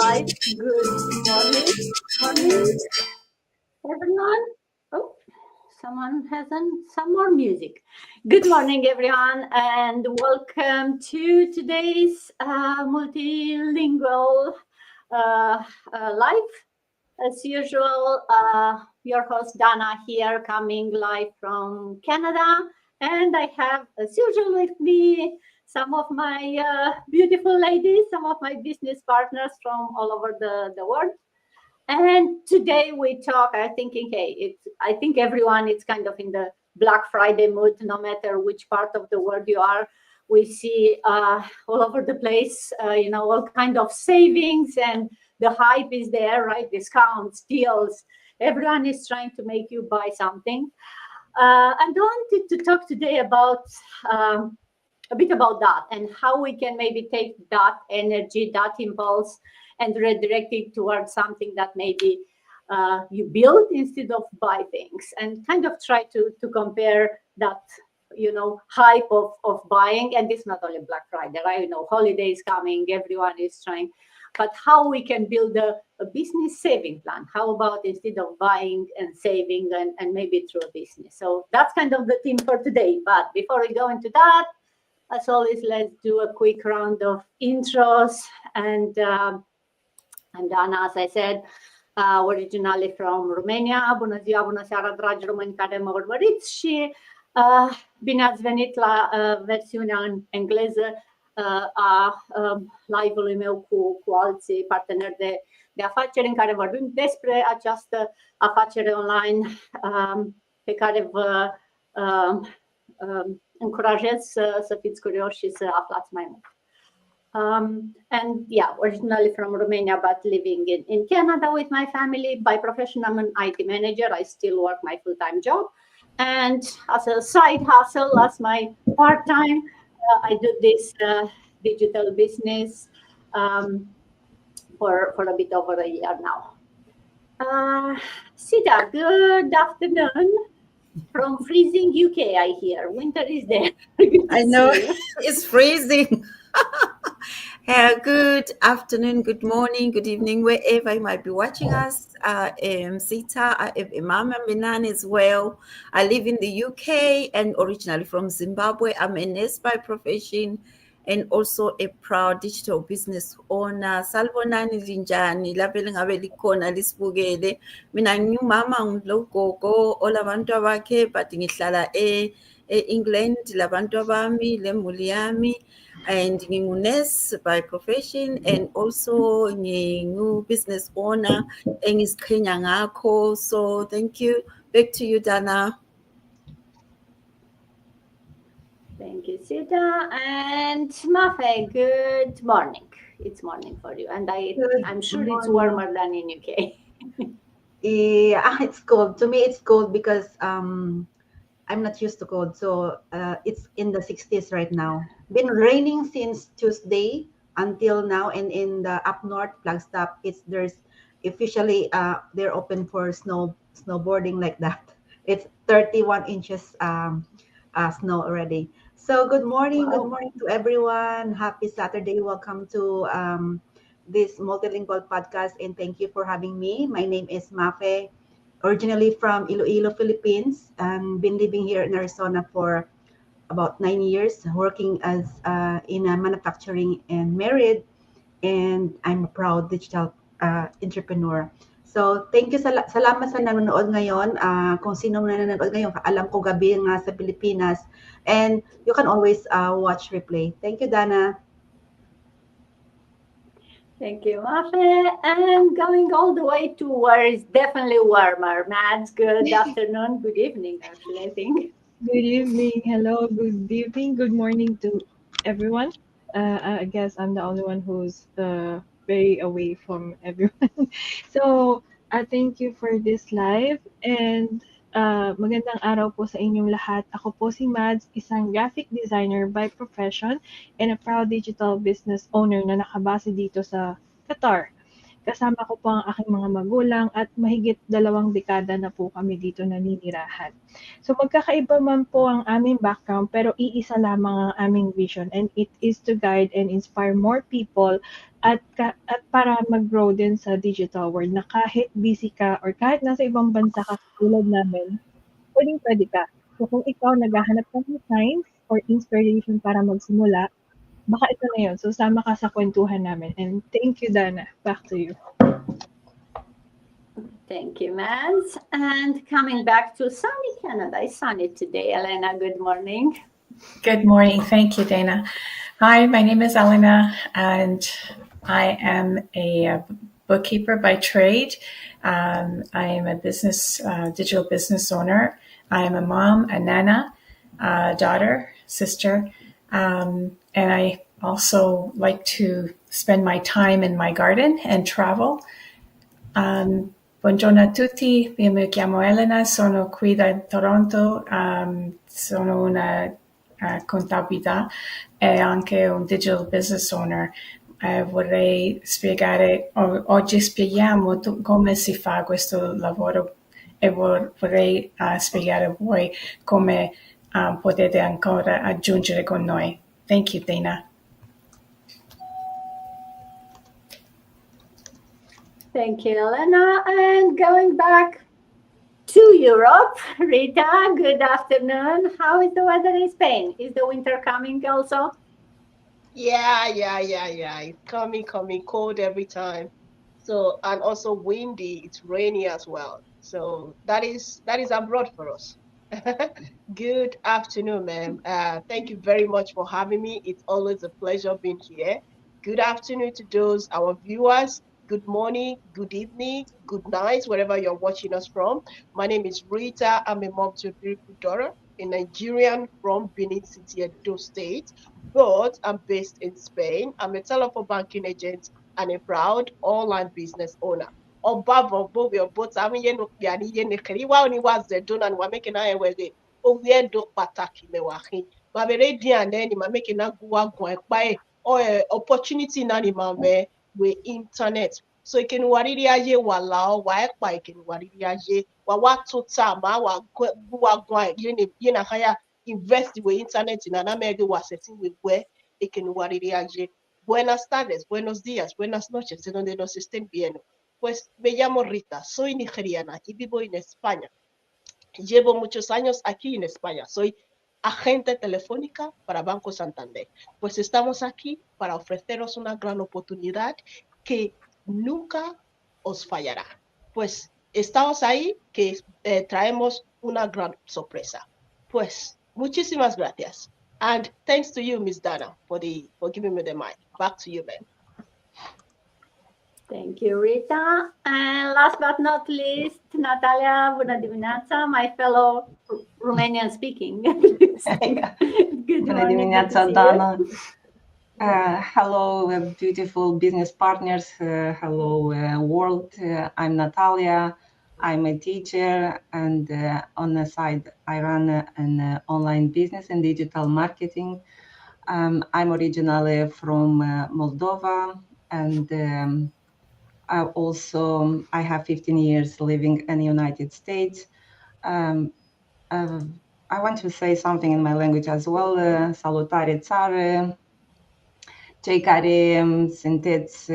right. Good morning. Morning, everyone. Oh, someone has some more music. Good morning, everyone, and welcome to today's multilingual live. As usual, your host Dana here, coming live from Canada, and I have, as usual, with me some of my beautiful ladies, some of my business partners from all over the world. And today we talk. I'm thinking, hey, I think everyone is kind of in the Black Friday mood, no matter which part of the world you are. We see all over the place, all kind of savings, and the hype is there, right? Discounts, deals. Everyone is trying to make you buy something. And I wanted to talk today about a bit about that and how we can maybe take that energy, that impulse, and redirect it towards something that maybe you build instead of buy things, and kind of try to compare that hype of buying. And it's not only Black Friday, right? Holidays coming, everyone is trying, but how we can build a business saving plan. How about instead of buying and saving, and maybe through a business? So that's kind of the theme for today. But before we go into that, as always, let's do a quick round of intros. And I'm Dana, as I said, originally from Romania. Bună ziua, bună seara, dragi români care mă urmăriți și bine ați venit la versiunea în engleză a live-ului meu cu alții parteneri de afaceri, în care vorbim despre această afacere online pe care vă încurajez să fiți curioși și să aflați mai mult. And yeah, originally from Romania, but living in Canada with my family. By profession, I'm an IT manager. I still work my full-time job. And as a side hustle, as my part-time, I do this digital business for a bit over a year now. Sita, good afternoon. From freezing UK, I hear. Winter is there. I know it's freezing. Good afternoon, good morning, good evening, wherever you might be watching us. Sita, I am Imam Minan as well. I live in the UK and originally from Zimbabwe. I'm a nurse by profession and also a proud digital business owner. Salvonani linjani lapho ngabe likhona lisibukele. Mina ngumama ngilogogo olabantu abakhe but ngihlala England labantu abami lemuli yami, and ngingu-nurse by profession and also ngingu-business owner engiziqhenya ngakho. So thank you. Back to you, Dana. Thank you, Sita. And Mafe, good morning. It's morning for you, and I'm sure it's warmer than in UK. Yeah, it's cold. To me, it's cold because I'm not used to cold. So it's in the 60s right now. Been raining since Tuesday until now, and in the up north Flagstaff, there's officially they're open for snowboarding like that. It's 31 inches snow already. So good morning, Wow. Good morning to everyone. Happy Saturday. Welcome to this multilingual podcast, and thank you for having me. My name is Mafe, originally from Iloilo, Philippines, and been living here in Arizona for about 9 years, working as in a manufacturing and married, and I'm a proud digital entrepreneur. So thank you, salamat sa nanonood ngayon. Kung sino na nanonood ngayon, alam ko gabi nga sa Pilipinas, and you can always watch replay. Thank you, Dana. Thank you, Mafe. And going all the way to where it's definitely warmer. Mads, good afternoon, good evening, actually, I think. Good evening. Hello. Good evening. Good morning to everyone. I guess I'm the only one who's very away from everyone. So, thank you for this live and magandang araw po sa inyong lahat. Ako po si Mads, isang graphic designer by profession and a proud digital business owner na nakabase dito sa Qatar. Kasama ko po ang aking mga magulang at mahigit 2 dekada na po kami dito naninirahan. So magkakaiba man po ang aming background pero iisa lamang ang aming vision, and it is to guide and inspire more people at para mag-grow din sa digital world na kahit busy ka or kahit nasa ibang bansa ka tulad namin, pwedeng-pwede ka. So kung ikaw naghahanap ka ng signs or inspiration para magsimula, baka ito na yun. So sama ka sa kwentuhan namin. And thank you, Dana. Back to you. Thank you, Mads. And coming back to sunny Canada. It's sunny today. Elena, good morning. Good morning. Thank you, Dana. Hi, my name is Elena, and I am a bookkeeper by trade. I am a digital business owner. I am a mom, a nana, a daughter, sister, and I also like to spend my time in my garden and travel. Buongiorno a tutti, mi chiamo Elena, sono qui da Toronto, sono una contabilità e anche un digital business owner. Vorrei spiegare, oggi spieghiamo come si fa questo lavoro e vorrei spiegare a voi come potete ancora aggiungere con noi. Thank you, Dana. Thank you, Elena. And going back to Europe, Rita, good afternoon. How is the weather in Spain? Is the winter coming also? Yeah. It's coming, cold every time. So, and also windy, it's rainy as well. So that is abroad for us. Good afternoon, ma'am. Thank you very much for having me. It's always a pleasure being here. Good afternoon to those, our viewers. Good morning, good evening, good night, wherever you're watching us from. My name is Rita. I'm a mom to a beautiful daughter, a Nigerian from Benin City, Edo State, but I'm based in Spain. I'm a telephone banking agent and a proud online business owner. Obavo bo we both ami ye no ya ni ye ne kri wa oni wa ze do na wa make na e we de o we do pataki me wa hin ma be ready and then ma make na gu wa gun e pa e opportunity na ni ma me we internet so iken wariri aye wa la o wa e pa iken wariri aye wa to ta ma wa gu wa gun ye na haya invest we internet na na me wa setting we we iken wariri aye. Buenas tardes, buenos días, buenas noches, de donde nos estén viendo. Pues me llamo Rita, soy nigeriana y vivo en España. Llevo muchos años aquí en España. Soy agente telefónica para Banco Santander. Pues estamos aquí para ofreceros una gran oportunidad que nunca os fallará. Pues estamos ahí que traemos una gran sorpresa. Pues muchísimas gracias. And thanks to you, Miss Dana, for giving me the mic. Back to you, Ben. Thank you, Rita. And last but not least, Natalia Bună dimineața, my fellow Romanian speaking. Good Bună morning. dimineața, good to see you. Dana. Hello, beautiful business partners. Hello, world. I'm Natalia. I'm a teacher, and on the side, I run an online business and digital marketing. I'm originally from Moldova, and I have 15 years living in the United States. I want to say something in my language as well. Salutare țară, cei care sunteți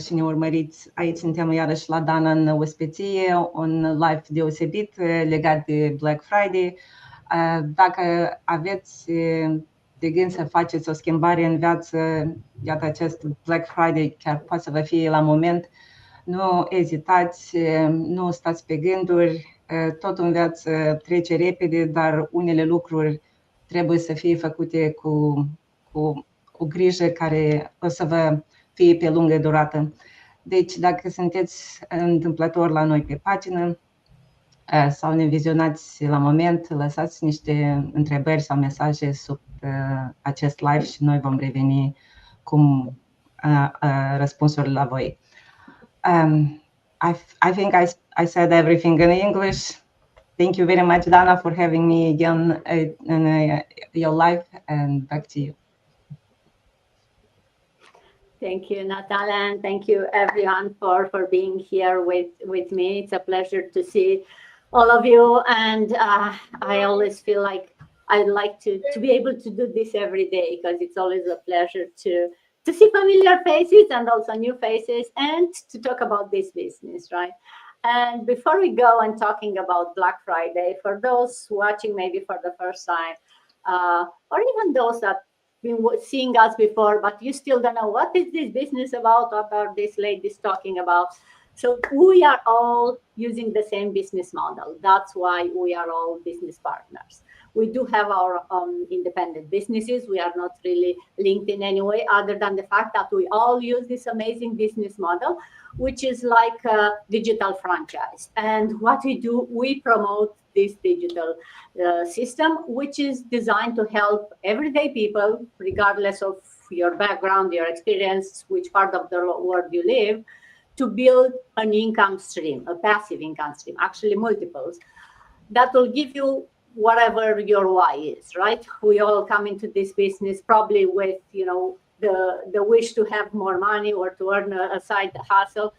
și ne urmăriți, aici suntem iarăși la Dana în ospăție, un live deosebit legat de Black Friday. Dacă aveți de gând să faceți o schimbare în viață, iată acest Black Friday chiar poate să vă fie la moment, nu ezitați, nu stați pe gânduri, tot în viață trece repede, dar unele lucruri trebuie să fie făcute cu grijă care o să vă fie pe lungă durată. Deci dacă sunteți întâmplător la noi pe pagină sau ne vizionați la moment, lăsați niște întrebări sau mesaje sub acest live și noi vom reveni cu răspunsuri la voi. I think I said everything in English. Thank you very much, Dana, for having me again in your live, and back to you. Thank you, Natalia, and thank you everyone for being here with me. It's a pleasure to see all of you, and I always feel like I'd like to be able to do this every day, because it's always a pleasure to see familiar faces and also new faces, and to talk about this business, right? And before we go and talking about Black Friday, for those watching maybe for the first time, or even those that been seeing us before, but you still don't know what is this business about, what are these ladies talking about. So we are all using the same business model. That's why we are all business partners. We do have our own independent businesses. We are not really linked in any way, other than the fact that we all use this amazing business model, which is like a digital franchise. And what we do, we promote this digital system, which is designed to help everyday people, regardless of your background, your experience, which part of the world you live, to build an income stream, a passive income stream, actually multiples, that will give you whatever your why is, right? We all come into this business probably with, the wish to have more money or to earn a side hustle,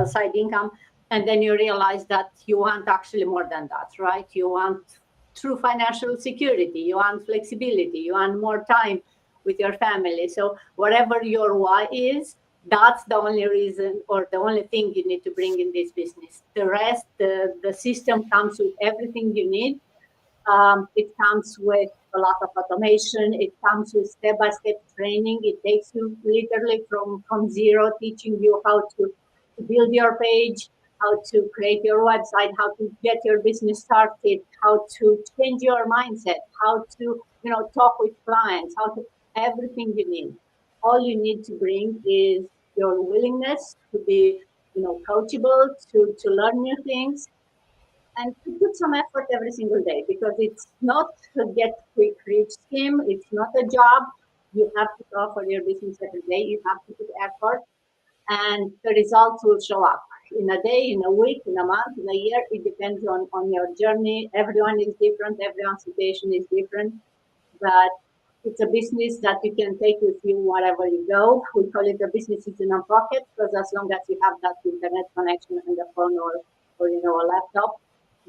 side income. And then you realize that you want actually more than that, right? You want true financial security, you want flexibility, you want more time with your family. So whatever your why is, that's the only reason or the only thing you need to bring in this business. The rest, the system comes with everything you need. It comes with a lot of automation. It comes with step-by-step training. It takes you literally from zero, teaching you how to build your page, how to create your website, how to get your business started, how to change your mindset, how to talk with clients, how to everything you need. All you need to bring is your willingness to be coachable, to learn new things, and to put some effort every single day, because it's not a get quick rich scheme. It's not a job. You have to go for your business every day. You have to put effort, and the results will show up in a day, in a week, in a month, in a year. It depends on your journey. Everyone is different. Everyone's situation is different, but it's a business that you can take with you wherever you go. We call it a business in a pocket, because as long as you have that internet connection and the phone or a laptop,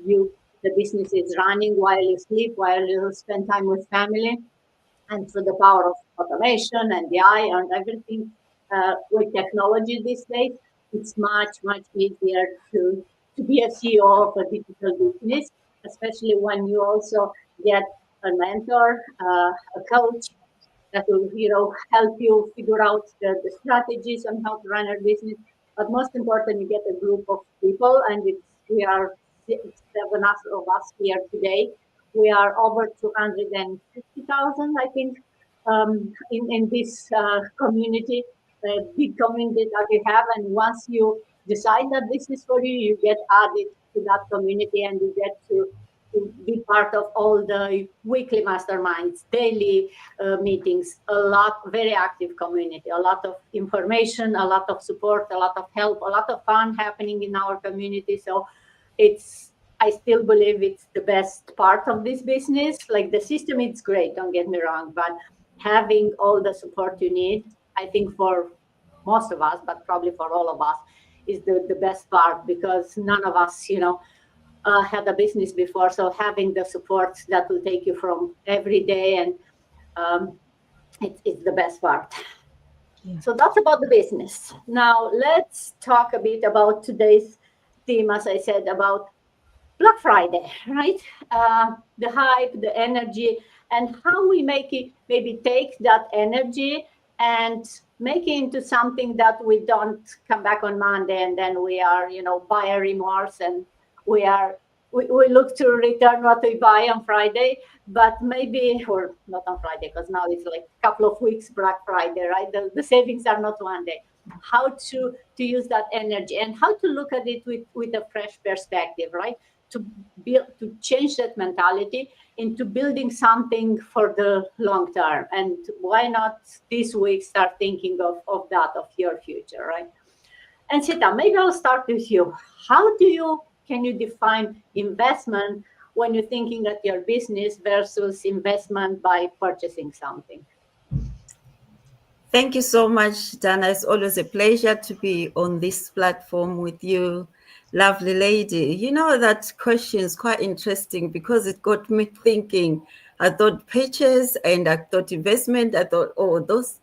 the business is running while you sleep, while you spend time with family. And through the power of automation and AI and everything with technology these days, it's much, much easier to be a CEO of a digital business, especially when you also get a mentor, a coach that will help you figure out the strategies on how to run a business. But most important, you get a group of people, and we are 7 of us here today. We are over 250,000, I think, in this community, big community that we have. And once you decide that this is for you, you get added to that community, and you get to be part of all the weekly masterminds, daily meetings, very active community, a lot of information, a lot of support, a lot of help, a lot of fun happening in our community. So I still believe it's the best part of this business. Like, the system, it's great, don't get me wrong, but having all the support you need, I think for most of us, but probably for all of us, is the best part, because none of us, had a business before. So having the support that will take you from every day, and it's the best part. Yeah. So that's about the business. Now let's talk a bit about today's theme, as I said, about Black Friday, right? The hype, the energy, and how we maybe take that energy and make it into something that we don't come back on Monday and then we are, buyer remorse, and we look to return what we buy on Friday, but maybe, or not on Friday, because now it's like a couple of weeks Black Friday, right? The savings are not one day. How to use that energy and how to look at it with a fresh perspective, right? To change that mentality into building something for the long term. And why not this week start thinking of your future, right? And Sita, maybe I'll start with you. How can you define investment when you're thinking at your business versus investment by purchasing something? Thank you so much, Dana. It's always a pleasure to be on this platform with you, lovely lady. You know, that question is quite interesting because it got me thinking. I thought purchase and I thought investment. I thought, oh, those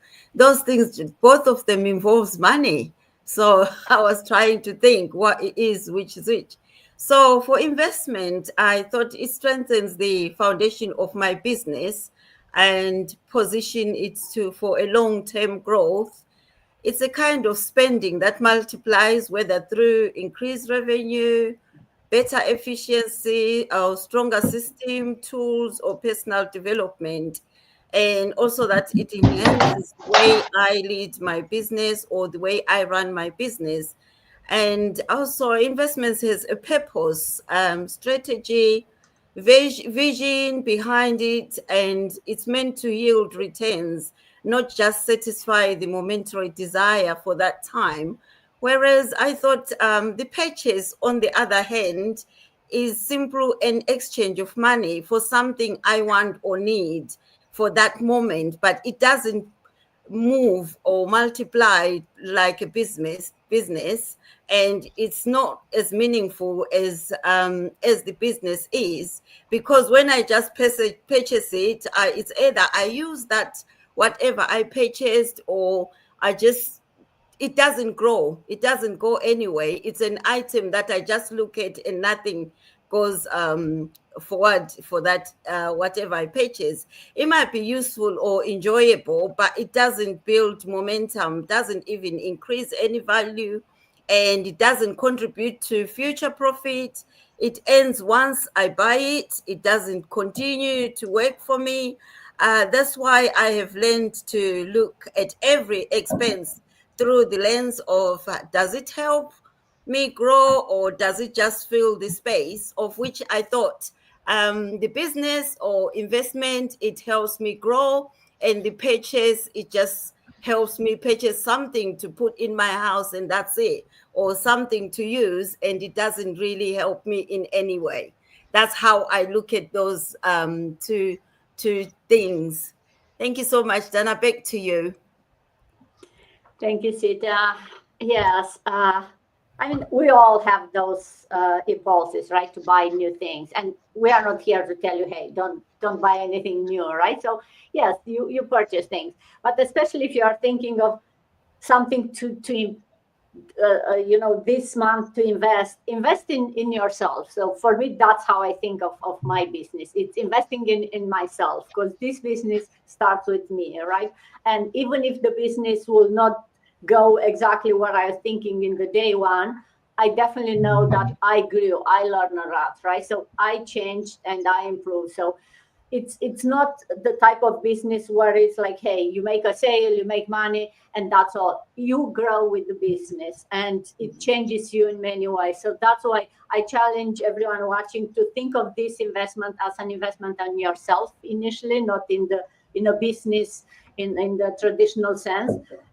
things, both of them involves money. So I was trying to think what it is, which is which. So for investment, I thought it strengthens the foundation of my business and position it for a long-term growth. It's a kind of spending that multiplies, whether through increased revenue, better efficiency, or stronger system, tools, or personal development. And also that it enhances the way I lead my business or the way I run my business. And also investments has a purpose, strategy, vision behind it, and it's meant to yield returns, not just satisfy the momentary desire for that time. Whereas I thought the purchase, on the other hand, is simply an exchange of money for something I want or need for that moment, but it doesn't move or multiply like a business, and it's not as meaningful as the business is, because when I just purchase it, it's either I use that whatever I purchased, or I just, it doesn't grow, it doesn't go anyway. It's an item that I just look at and nothing goes forward for that whatever I purchase. It might be useful or enjoyable, but it doesn't build momentum, doesn't even increase any value, and it doesn't contribute to future profit. It ends once I buy it. It doesn't continue to work for me. That's why I have learned to look at every expense through the lens of does it help me grow, or does it just fill the space, of which I thought the business or investment, it helps me grow, and the purchase, it just helps me purchase something to put in my house and that's it, or something to use, and it doesn't really help me in any way. That's how I look at those two things. Thank you so much, Dana. Back to you. Thank you, Sita. Yes, I mean, we all have those impulses, right, to buy new things, and we are not here to tell you, hey, don't buy anything new, right? So yes, you purchase things, but especially if you are thinking of something to this month to invest in yourself. So for me, that's how I think of my business. It's investing in myself, because this business starts with me, right? And even if the business will not go exactly what I was thinking in the day one, I definitely know that I grew, I learned a lot, right? So I changed and I improved. So it's not the type of business where it's like, hey, you make a sale, you make money, and that's all. You grow with the business, and it changes you in many ways. So that's why I challenge everyone watching to think of this investment as an investment on yourself initially, not in a business in the traditional sense,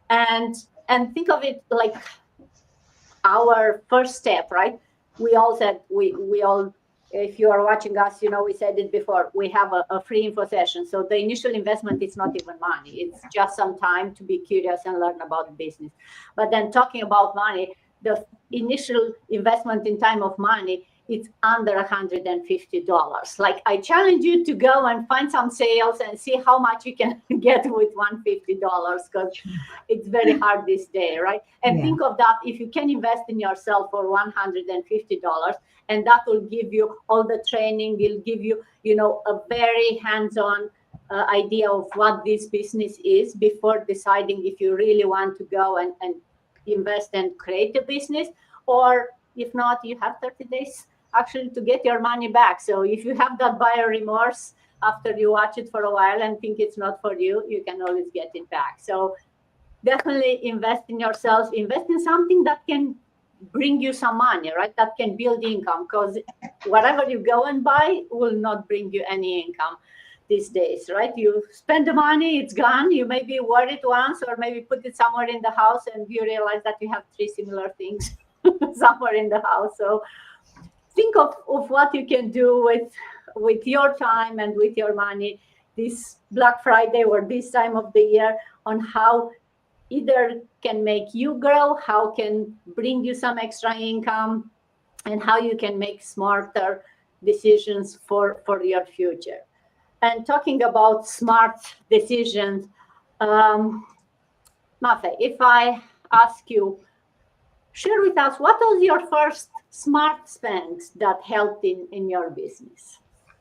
and think of it like our first step, right? We all said we all, if you are watching us, we said it before, we have a free info session. So the initial investment is not even money. It's just some time to be curious and learn about business. But then talking about money, the initial investment in time of money, it's under $150. Like, I challenge you to go and find some sales and see how much you can get with $150, because it's very hard this day, right? And think of that, if you can invest in yourself for $150, and that will give you all the training, will give you, a very hands-on idea of what this business is before deciding if you really want to go and invest and create a business. Or if not, you have 30 days actually to get your money back. So if you have that buyer remorse after you watch it for a while and think it's not for you, you can always get it back. So definitely invest in yourself, invest in something that can bring you some money, right? That can build income, because whatever you go and buy will not bring you any income these days, right? You spend the money, it's gone. You maybe wear it once, or maybe put it somewhere in the house, and you realize that you have 3 similar things somewhere in the house. So think of what you can do with your time and with your money this Black Friday or this time of the year, on how either can make you grow, how can bring you some extra income, and how you can make smarter decisions for your future. And talking about smart decisions, Mafe, if I ask you, share with us what was your first smart spend that helped in your business?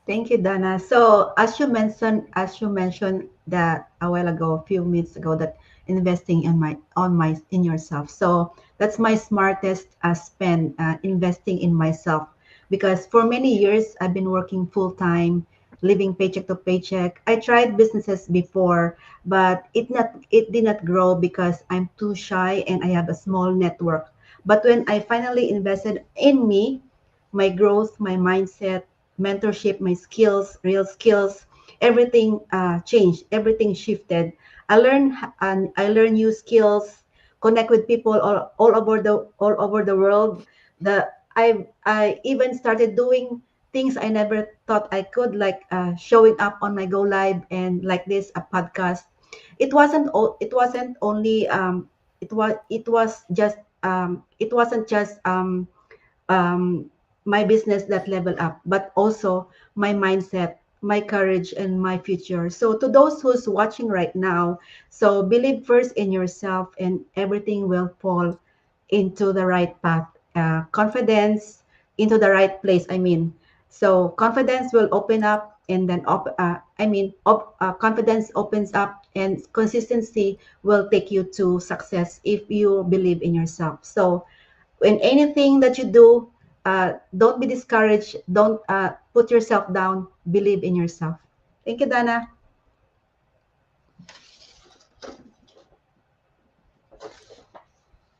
Thank you, Dana. So as you mentioned that a while ago, a few minutes ago, that investing in yourself. So that's my smartest spend, investing in myself, because for many years I've been working full time, living paycheck to paycheck. I tried businesses before, but it did not grow because I'm too shy and I have a small network. But when I finally invested in me, my growth, my mindset, mentorship, my skills, real skills, everything changed, everything shifted. I learned new skills, connect with people all over the world. I even started doing things I never thought I could, like showing up on my Go Live and like this a podcast. It wasn't just um, my business that level up, but also my mindset, my courage, and my future. So to those who's watching right now, so believe first in yourself, and everything will fall into the right path. Confidence into the right place. I mean, so confidence will open up, and then confidence opens up, and consistency will take you to success if you believe in yourself. So in anything that you do, don't be discouraged. Don't put yourself down. Believe in yourself. Thank you, Dana.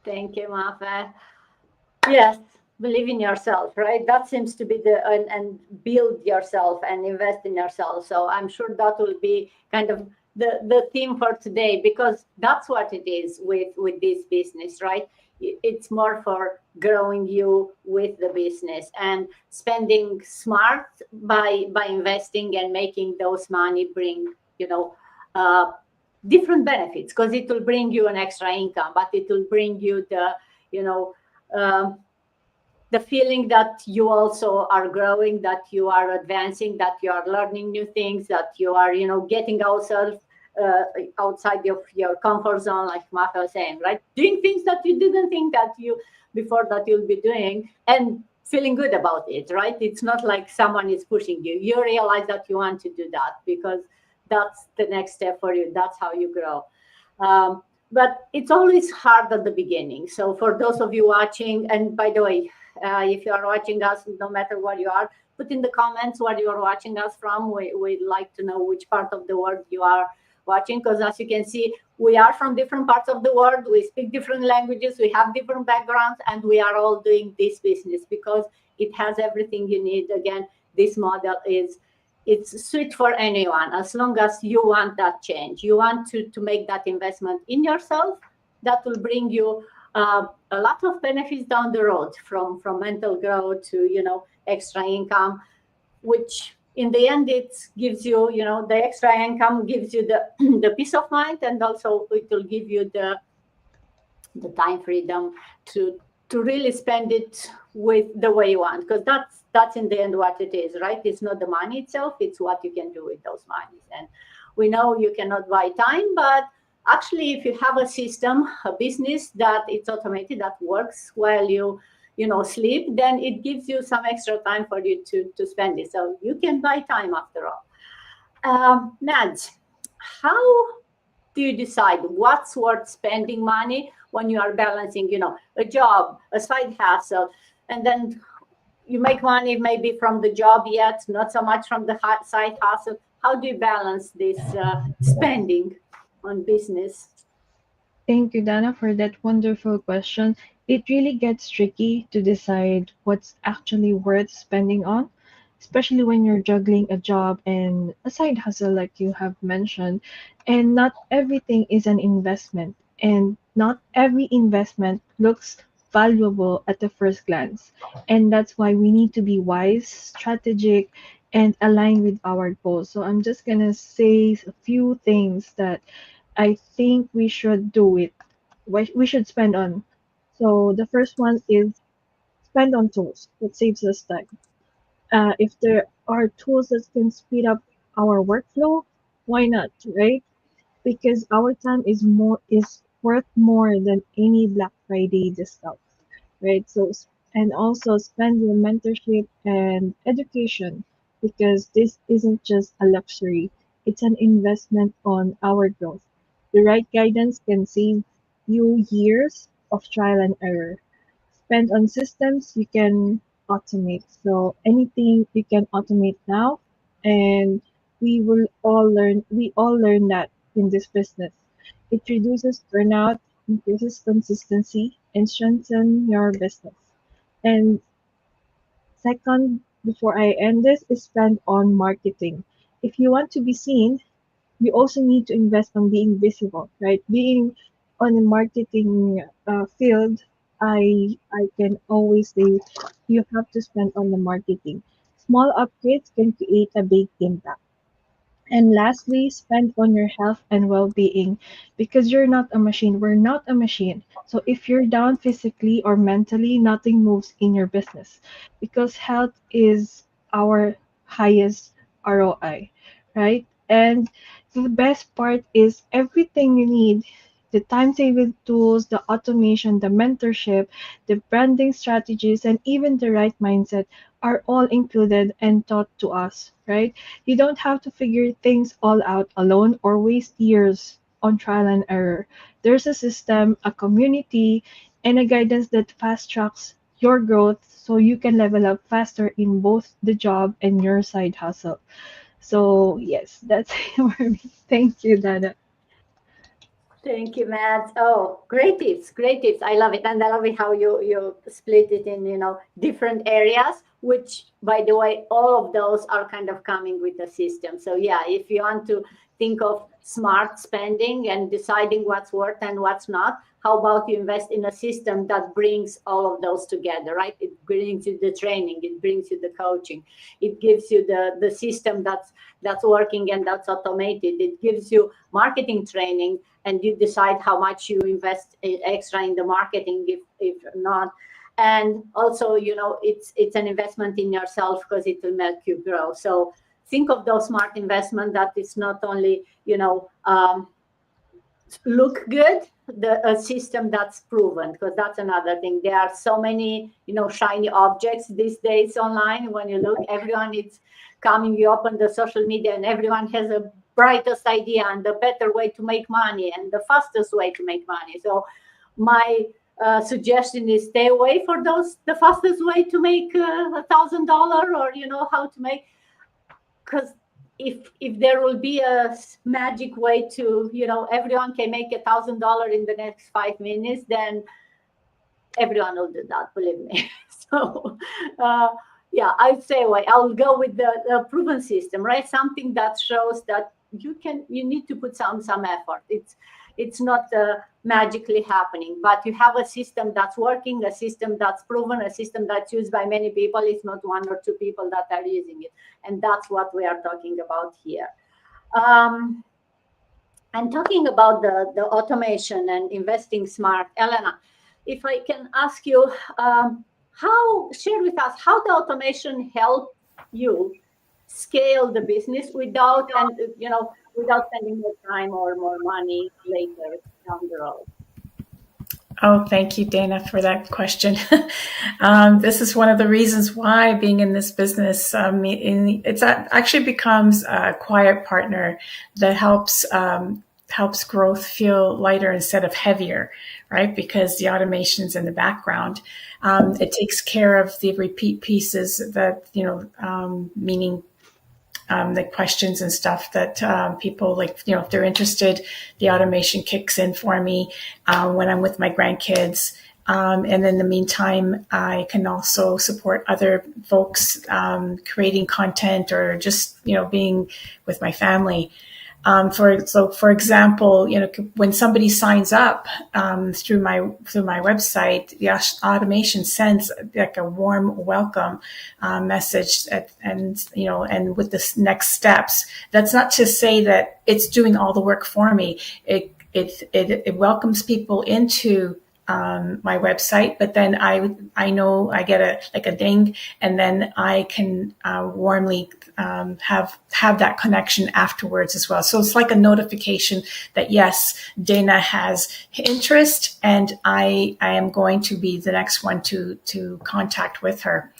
Thank you, Mafe. Yes, believe in yourself, right? That seems to be and build yourself and invest in yourself. So I'm sure that will be kind of the theme for today, because that's what it is with this business, right? It's more for growing you with the business and spending smart by investing and making those money bring, uh, different benefits, because it will bring you an extra income, but it will bring you you know um, the feeling that you also are growing, that you are advancing, that you are learning new things, that you are, getting yourself outside of your comfort zone, like Martha was saying, right? Doing things that you didn't think that you before that you'll be doing, and feeling good about it, right? It's not like someone is pushing you. You realize that you want to do that because that's the next step for you. That's how you grow. But it's always hard at the beginning. So for those of you watching, and by the way, if you are watching us, no matter where you are, put in the comments where you are watching us from. We'd like to know which part of the world you are watching, because as you can see, we are from different parts of the world. We speak different languages. We have different backgrounds, and we are all doing this business because it has everything you need. Again, this model it's sweet for anyone, as long as you want that change. You want to make that investment in yourself. That will bring you a lot of benefits down the road, from mental growth to extra income, which in the end it gives you, the extra income gives you the the peace of mind, and also it will give you the time freedom to really spend it with the way you want, because that's in the end what it is, right? It's not the money itself, it's what you can do with those monies. And we know you cannot buy time, but actually if you have a system, a business that it's automated, that works while you sleep, then it gives you some extra time for you to spend it. So you can buy time after all. Nadj, how do you decide what's worth spending money when you are balancing, a job, a side hustle, and then you make money maybe from the job, yet not so much from the side hustle? How do you balance this spending on business? Thank you, Dana, for that wonderful question. It really gets tricky to decide what's actually worth spending on, especially when you're juggling a job and a side hustle, like you have mentioned. And not everything is an investment, and not every investment looks valuable at the first glance. And that's why we need to be wise, strategic, and aligned with our goals. So I'm just going to say a few things that I think we should do it. We should spend on. So the first one is spend on tools that saves us time. If there are tools that can speed up our workflow, why not, right? Because our time is worth more than any Black Friday discount, right? So and also spend your mentorship and education because this isn't just a luxury; it's an investment on our growth. The right guidance can save you years of trial and error. Spend on systems you can automate. So anything you can automate now, and we all learn that in this business. It reduces burnout, increases consistency, and strengthens your business. And second, before I end this, is spend on marketing. If you want to be seen, you also need to invest on being visible, right? Being on the marketing field, I can always say you have to spend on the marketing. Small upgrades can create a big impact. And lastly, spend on your health and well-being because you're not a machine. We're not a machine. So if you're down physically or mentally, nothing moves in your business because health is our highest ROI, right? And the best part is everything you need, the time saving tools, the automation, the mentorship, the branding strategies, and even the right mindset are all included and taught to us, right? You don't have to figure things all out alone or waste years on trial and error. There's a system, a community, and a guidance that fast tracks your growth so you can level up faster in both the job and your side hustle. So, yes, that's it for me. Thank you, Dada. Thank you, Matt. Oh, great tips, great tips. I love it. And I love it how you split it in, different areas, which, by the way, all of those are kind of coming with the system. So yeah, if you want to think of smart spending and deciding what's worth and what's not, how about you invest in a system that brings all of those together, right? It brings you the training, it brings you the coaching, it gives you the system that's working and that's automated, it gives you marketing training, and you decide how much you invest extra in the marketing if not. And also, it's an investment in yourself because it will make you grow. So think of those smart investment that is not only look good, a system that's proven, because that's another thing. There are so many shiny objects these days online. When you look, everyone is coming, you open the social media and everyone has a brightest idea and the better way to make money and the fastest way to make money. So my suggestion is stay away for the fastest way to make $1,000, or how to make, because if there will be a magic way to everyone can make $1,000 in the next 5 minutes, then everyone will do that, believe me. So yeah, I'd say I'll go with the proven system, right? Something that shows that you need to put some effort. It's not magically happening, but you have a system that's working, a system that's proven, a system that's used by many people. It's not one or two people that are using it. And that's what we are talking about here. And talking about the automation and investing smart, Elena, if I can ask you, share with us how the automation help you scale the business without spending more time or more money later down the road. Oh, thank you, Dana, for that question. This is one of the reasons why being in this business, it actually becomes a quiet partner that helps growth feel lighter instead of heavier, right? Because the automation's in the background. It takes care of the repeat pieces that, meaning the questions and stuff that people like, if they're interested, the automation kicks in for me when I'm with my grandkids. And in the meantime, I can also support other folks creating content or just, being with my family. For example, when somebody signs up through my website, the automation sends like a warm welcome message, and with the next steps. That's not to say that it's doing all the work for me. It welcomes people into my website, but then I know I get a ding, and then I can warmly have that connection afterwards as well. So it's like a notification that yes, Dana has interest, and I am going to be the next one to contact with her.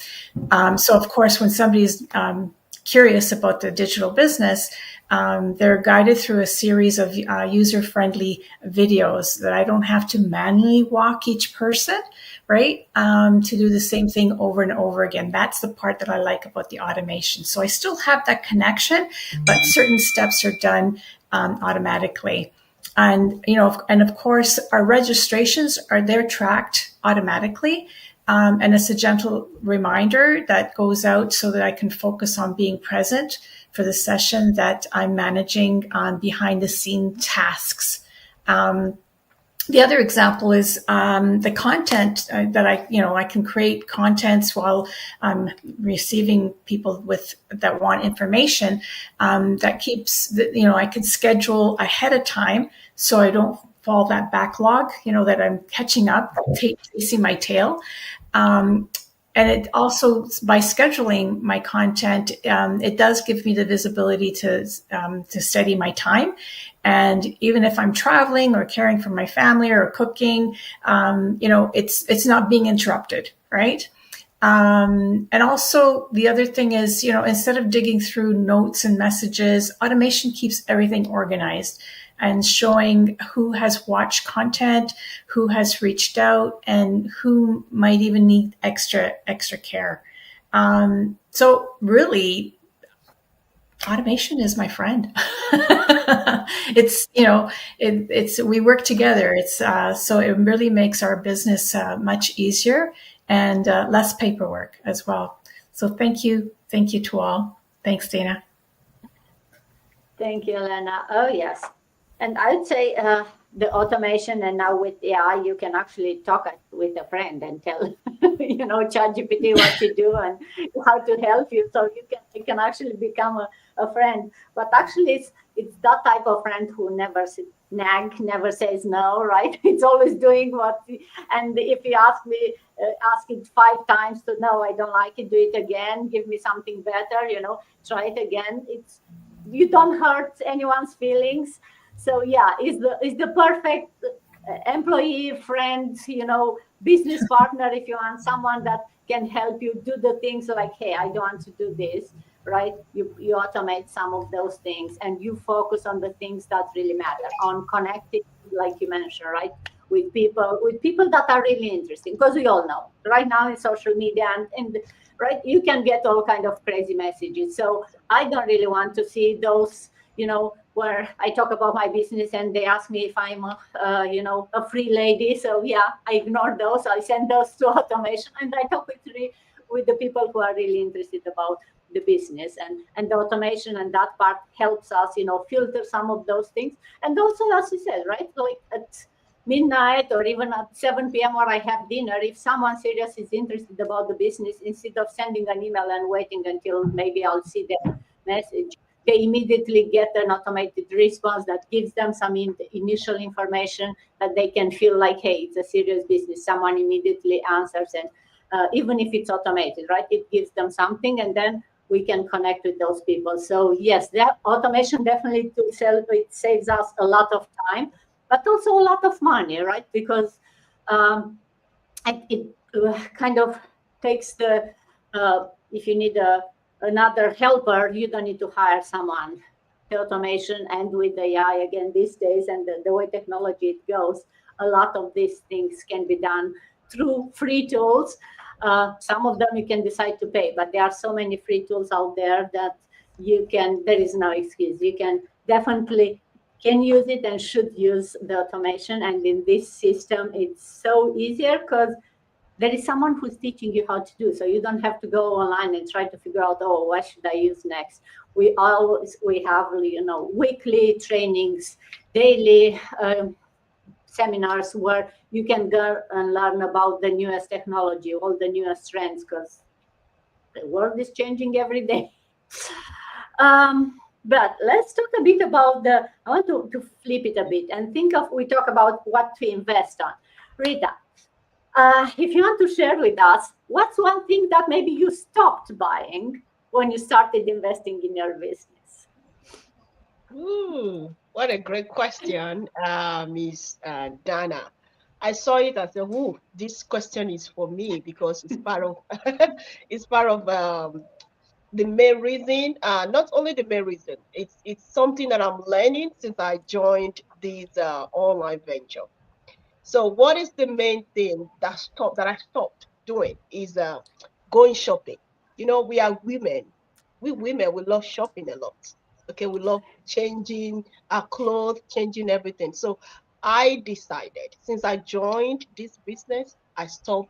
So of course, when somebody's curious about the digital business, they're guided through a series of user-friendly videos that I don't have to manually walk each person, right? To do the same thing over and over again. That's the part that I like about the automation. So I still have that connection, but certain steps are done automatically. And, and of course, our registrations they're tracked automatically. And it's a gentle reminder that goes out so that I can focus on being present for the session that I'm managing on behind the scene tasks. The other example is the content that I can create contents while I'm receiving people that want information that keeps, I can schedule ahead of time so I don't fall that backlog, that I'm catching up, chasing my tail. And it also, by scheduling my content, it does give me the visibility to steady my time. And even if I'm traveling or caring for my family or cooking, it's not being interrupted, right? And also the other thing is, instead of digging through notes and messages, automation keeps everything organized and showing who has watched content, who has reached out, and who might even need extra care. So really, automation is my friend. It's we work together. So it really makes our business much easier and less paperwork as well. So thank you to all. Thanks, Dana. Thank you, Elena. Oh yes. And I would say the automation, and now with AI, you can actually talk with a friend and tell, ChatGPT what to do and how to help you. So you can actually become a friend. But actually, it's that type of friend who never nag, never says no, right? It's always doing and if you ask it 5 times to no, I don't like it, do it again, give me something better, try it again. You don't hurt anyone's feelings. So yeah, is the perfect employee, friend, business partner if you want someone that can help you do the things like, hey, I don't want to do this, right? You automate some of those things and you focus on the things that really matter, on connecting, like you mentioned, right? With people that are really interesting, because we all know right now in social media and right, you can get all kind of crazy messages. So I don't really want to see those, where I talk about my business and they ask me if I'm a free lady. So yeah, I ignore those. I send those to automation and I talk with the people who are really interested about the business, and the automation and that part helps us, filter some of those things. And also, as you said, right, like at midnight or even at 7 p.m. where I have dinner, if someone serious is interested about the business, instead of sending an email and waiting until maybe I'll see their message, they immediately get an automated response that gives them some initial information that they can feel like, hey, it's a serious business. Someone immediately answers, and even if it's automated, right, it gives them something, and then we can connect with those people. So yes, that automation definitely it saves us a lot of time, but also a lot of money, right? Because it kind of takes if you need another helper, you don't need to hire someone. The automation, and with AI again these days and the way technology it goes, a lot of these things can be done through free tools. Some of them you can decide to pay, but there are so many free tools out there that there is no excuse. You can definitely use it and should use the automation. And in this system, it's so easier because there is someone who's teaching you how to do. So you don't have to go online and try to figure out, oh, what should I use next? We have, weekly trainings, daily seminars where you can go and learn about the newest technology, all the newest trends, because the world is changing every day. But let's talk a bit about I want to flip it a bit and we talk about what to invest on. Rita, if you want to share with us, what's one thing that maybe you stopped buying when you started investing in your business? What a great question, Miss Dana. I saw it as this question is for me because it's part of the main reason. Not only the main reason, it's something that I'm learning since I joined this online venture. So what is the main thing that I stopped doing is going shopping. We are women. We women, we love shopping a lot. Okay, we love changing our clothes, changing everything. So I decided since I joined this business, I stopped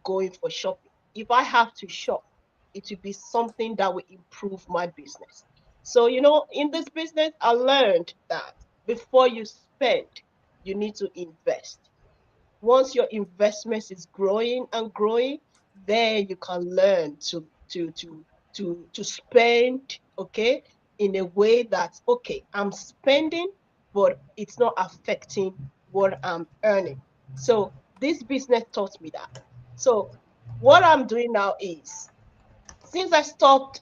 going for shopping. If I have to shop, it will be something that will improve my business. So, in this business, I learned that before you spend, you need to invest. Once your investment is growing and growing, then you can learn to spend, okay, in a way that, okay, I'm spending, but it's not affecting what I'm earning. So this business taught me that. So what I'm doing now is, since I stopped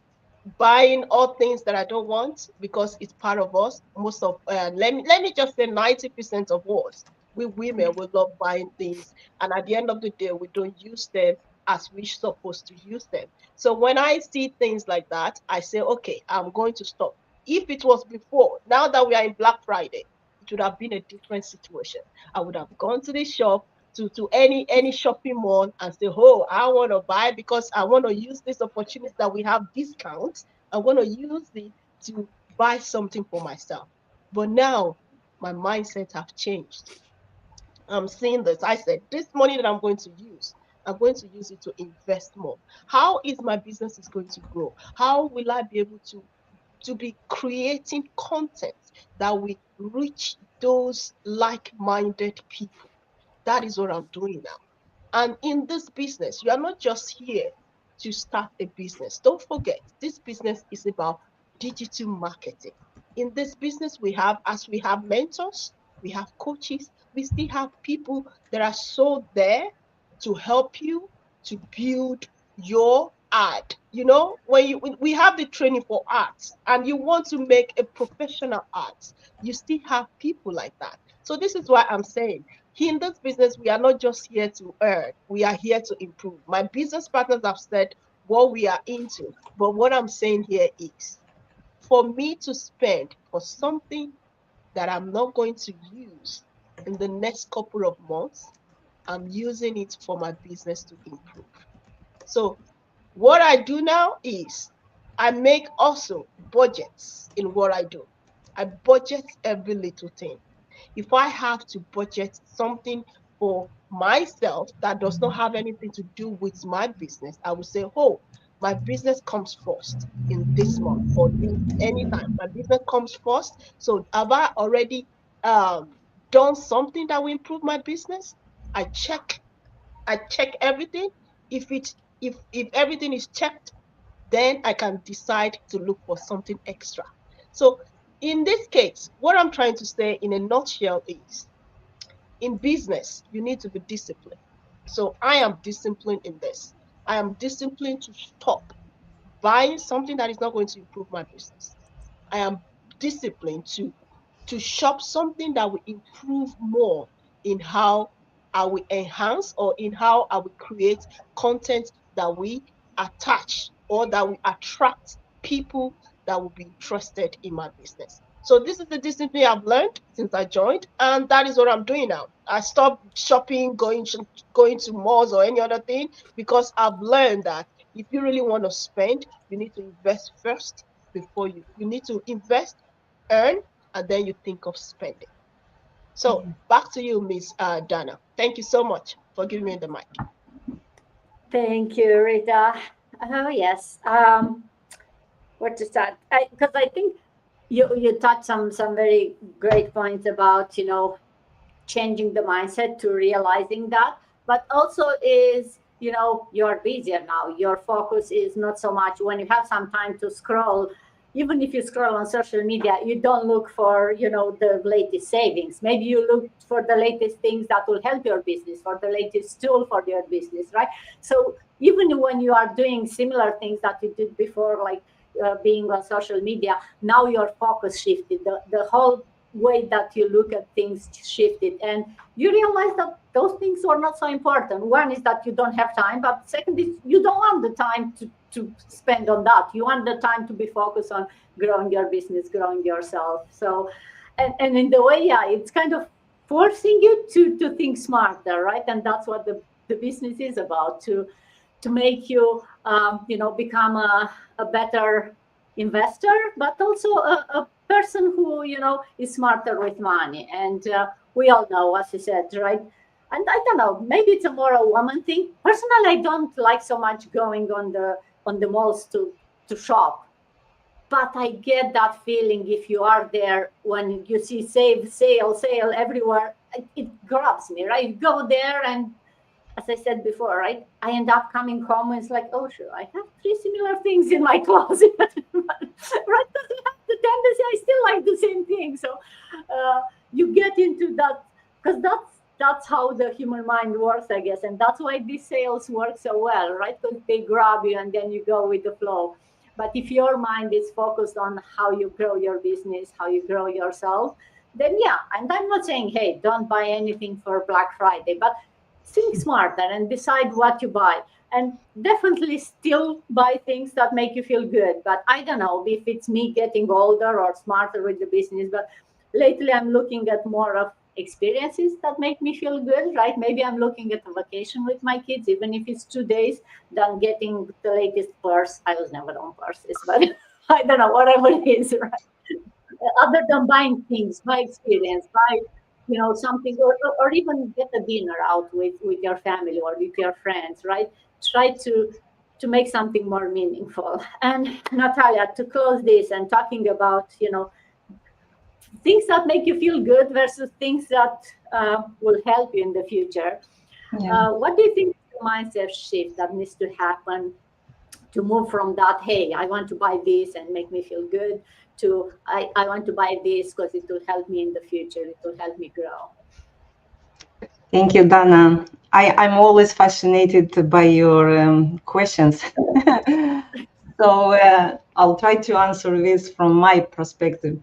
buying all things that I don't want because it's part of us. Most of let me just say 90% of us, we women, we love buying things, and at the end of the day, we don't use them as we're supposed to use them. So when I see things like that, I say, okay, I'm going to stop. If it was before, now that we are in Black Friday, it would have been a different situation. I would have gone to the shop, to any shopping mall, and say, oh, I want to buy because I want to use this opportunity that we have discounts. I want to use it to buy something for myself. But now my mindset have changed. I'm seeing this. I said, this money that I'm going to use it to invest more. How is my business is going to grow? How will I be able to be creating content that will reach those like-minded people? That is what I'm doing now. And in this business, you are not just here to start a business. Don't forget, this business is about digital marketing. In this business, we have mentors, we have coaches, we still have people that are so there to help you to build your art. When we have the training for arts and you want to make a professional art, you still have people like that. So this is why I'm saying, in this business, we are not just here to earn, we are here to improve. My business partners have said what we are into, but what I'm saying here is, for me to spend for something that I'm not going to use in the next couple of months, I'm using it for my business to improve. So what I do now is I make also budgets in what I do. I budget every little thing. If I have to budget something for myself that does not have anything to do with my business, I will say, oh, my business comes first in this month or this anytime. My business comes first. So have I already done something that will improve my business? I check everything. If everything is checked, then I can decide to look for something extra. So in this case, what I'm trying to say in a nutshell is, in business, you need to be disciplined. So I am disciplined in this. I am disciplined to stop buying something that is not going to improve my business. I am disciplined to shop something that will improve more in how I will enhance or in how I will create content that we attach or that will attract people that will be interested in my business. So this is the discipline I've learned since I joined, and that is what I'm doing now. I stopped shopping, going to malls or any other thing, because I've learned that if you really want to spend, you need to invest first before you need to invest, earn, and then you think of spending. So back to you, Miss Dana. Thank you so much for giving me the mic. Thank you, Rita. Oh, yes. Where to start? Because I think you touched some very great points about, changing the mindset to realizing that, but also is, you're busier now. Your focus is not so much when you have some time to scroll. Even if you scroll on social media, you don't look for, the latest savings. Maybe you look for the latest things that will help your business, for the latest tool for your business, right? So even when you are doing similar things that you did before, like being on social media, now your focus shifted. The whole way that you look at things shifted, and you realize that those things are not so important. One is that you don't have time, but second is you don't want the time to spend on that. You want the time to be focused on growing your business, growing yourself. So and in the way, yeah, it's kind of forcing you to think smarter, right? And that's what the business is about, to make you become a better investor, but also a person who is smarter with money. And we all know, as you said, right? And I don't know, maybe it's a more a woman thing. Personally, I don't like so much going on the malls to shop, but I get that feeling if you are there when you see sale everywhere. It grabs me, right? You go there, and as I said before, right, I end up coming home and it's like, oh, sure, I have 3 similar things in my closet. Right? Because I have the tendency, I still like the same thing. So you get into that, because that's how the human mind works, I guess. And that's why these sales work so well, right? Because they grab you and then you go with the flow. But if your mind is focused on how you grow your business, how you grow yourself, then yeah. And I'm not saying, hey, don't buy anything for Black Friday, but think smarter and decide what you buy. And definitely still buy things that make you feel good. But I don't know if it's me getting older or smarter with the business, but lately I'm looking at more of experiences that make me feel good, right? Maybe I'm looking at a vacation with my kids, even if it's 2 days, than getting the latest purse. I was never on purses, but I don't know, whatever it is, right? Other than buying things, buy experience, buy something, or even get a dinner out with your family or with your friends, right? Try to make something more meaningful. And Natalia, to close this and talking about things that make you feel good versus things that will help you in the future, what do you think is the mindset shift that needs to happen to move from that, hey, I want to buy this and make me feel good, to I want to buy this because it will help me in the future, it will help me grow? Thank you, Dana. I'm always fascinated by your questions. So I'll try to answer this from my perspective.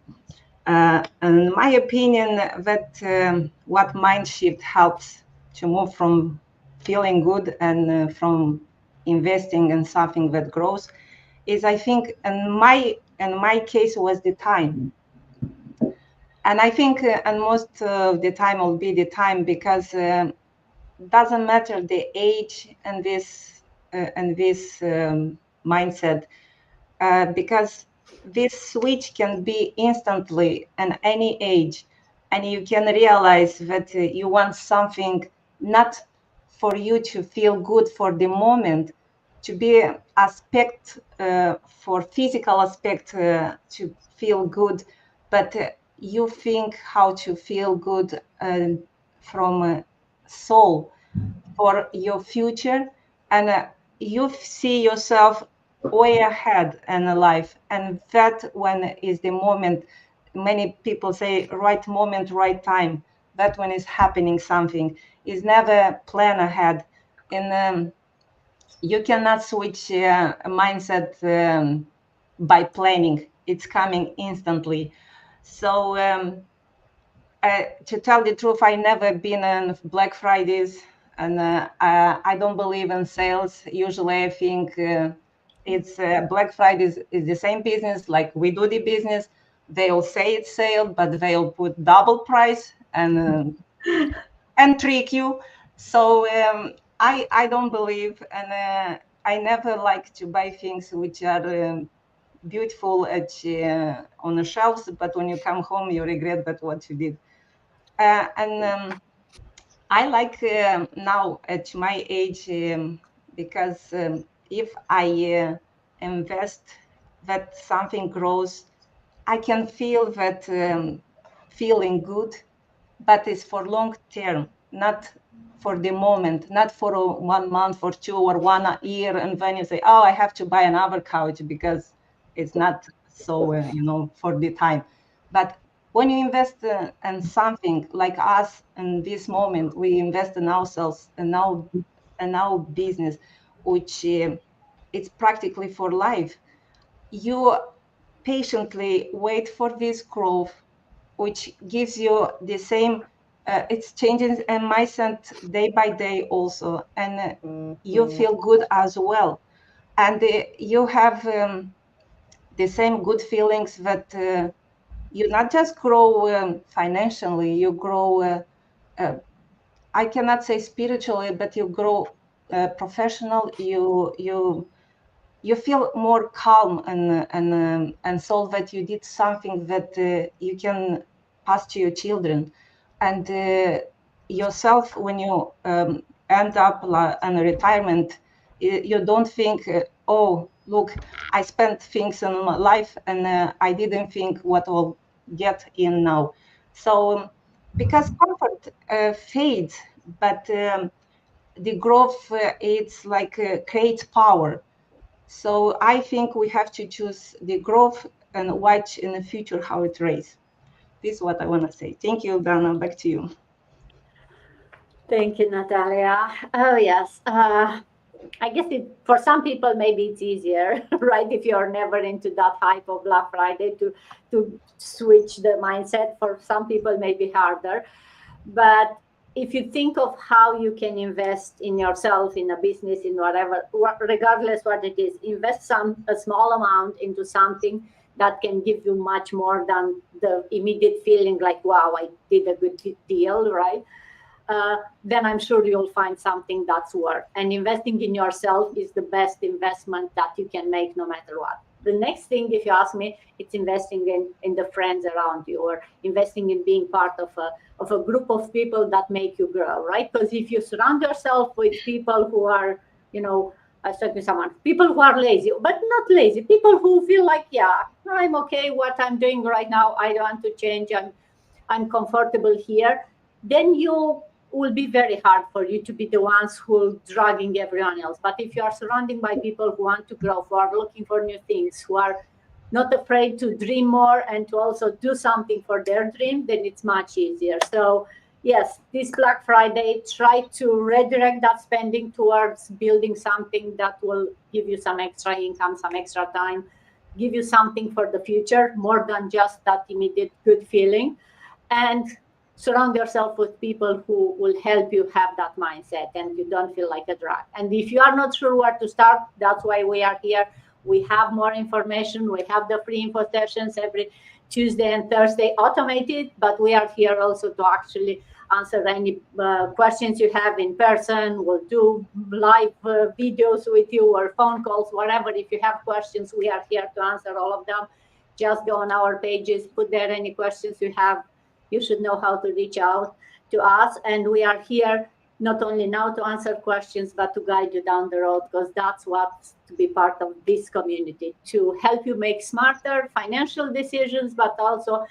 In my opinion, that what mind shift helps to move from feeling good and from investing in something that grows is, I think, in my case, was the time. And I think, and most of the time will be the time, because doesn't matter the age and this mindset, because this switch can be instantly at any age, and you can realize that you want something not for you to feel good for the moment, to be aspect for physical aspect to feel good, but you think how to feel good from soul for your future, and you see yourself way ahead in life, and that when is the moment. Many people say right moment, right time. That when is happening something is never plan ahead, and you cannot switch a mindset by planning. It's coming instantly. So to tell the truth, I never been on Black Fridays, and I don't believe in sales. Usually, I think it's Black Fridays is the same business, like we do the business. They'll say it's sale, but they'll put double price and trick you. So I don't believe, and I never like to buy things which are beautiful on the shelves, but when you come home, you regret that what you did. And I like now at my age, because if I invest that something grows, I can feel that feeling good, but it's for long term, not for the moment, not for 1 month or 2 or 1 year, and then you say, oh, I have to buy another couch because it's not so for the time. But when you invest in something like us in this moment, we invest in ourselves and our business, which it's practically for life. You patiently wait for this growth, which gives you the same, it's changing in mindset day by day also, and you feel good as well. And you have the same good feelings that you not just grow financially, you grow, I cannot say spiritually, but you grow professional, you feel more calm and so that you did something that you can pass to your children. And yourself, when you end up in retirement, you don't think, oh, look, I spent things in my life and I didn't think what I'll get in now. So because comfort fades, but the growth, it's like creates power. So I think we have to choose the growth and watch in the future how it raise. This is what I want to say. Thank you, Dana. Back to you. Thank you, Natalia. Oh, yes. I guess for some people, maybe it's easier, right? If you're never into that hype of Black Friday to switch the mindset. For some people, maybe harder. But if you think of how you can invest in yourself, in a business, in whatever, regardless what it is, invest a small amount into something that can give you much more than the immediate feeling like, wow, I did a good deal, right? Then I'm sure you'll find something that's worth. And investing in yourself is the best investment that you can make no matter what. The next thing, if you ask me, it's investing in the friends around you, or investing in being part of a group of people that make you grow, right? Because if you surround yourself with people who are, I was talking to someone, people who are lazy, but not lazy, people who feel like, yeah, I'm okay, what I'm doing right now, I don't want to change, I'm comfortable here, then you will be very hard for you to be the ones who are dragging everyone else. But if you are surrounded by people who want to grow, who are looking for new things, who are not afraid to dream more and to also do something for their dream, then it's much easier. So yes, this Black Friday, try to redirect that spending towards building something that will give you some extra income, some extra time, give you something for the future, more than just that immediate good feeling. And surround yourself with people who will help you have that mindset and you don't feel like a drag. And if you are not sure where to start, that's why we are here. We have more information. We have the free info sessions every Tuesday and Thursday automated, but we are here also to actually answer any questions you have in person. We'll do live videos with you or phone calls, whatever. If you have questions, we are here to answer all of them. Just go on our pages, put there any questions you have. You should know how to reach out to us. And we are here not only now to answer questions, but to guide you down the road, because that's what's to be part of this community, to help you make smarter financial decisions, but also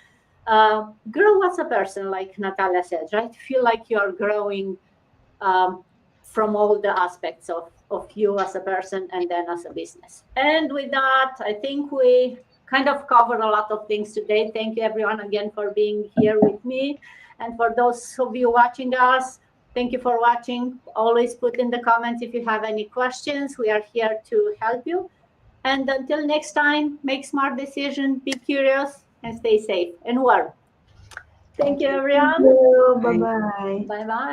grow as a person, like Natalia said, right? Feel like you're growing from all the aspects of you as a person and then as a business. And with that, I think we kind of covered a lot of things today. Thank you everyone again for being here with me. And for those of you watching us, thank you for watching. Always put in the comments if you have any questions. We are here to help you. And until next time, make smart decisions, be curious, and stay safe and warm. Thank you, everyone. Bye-bye. Bye-bye.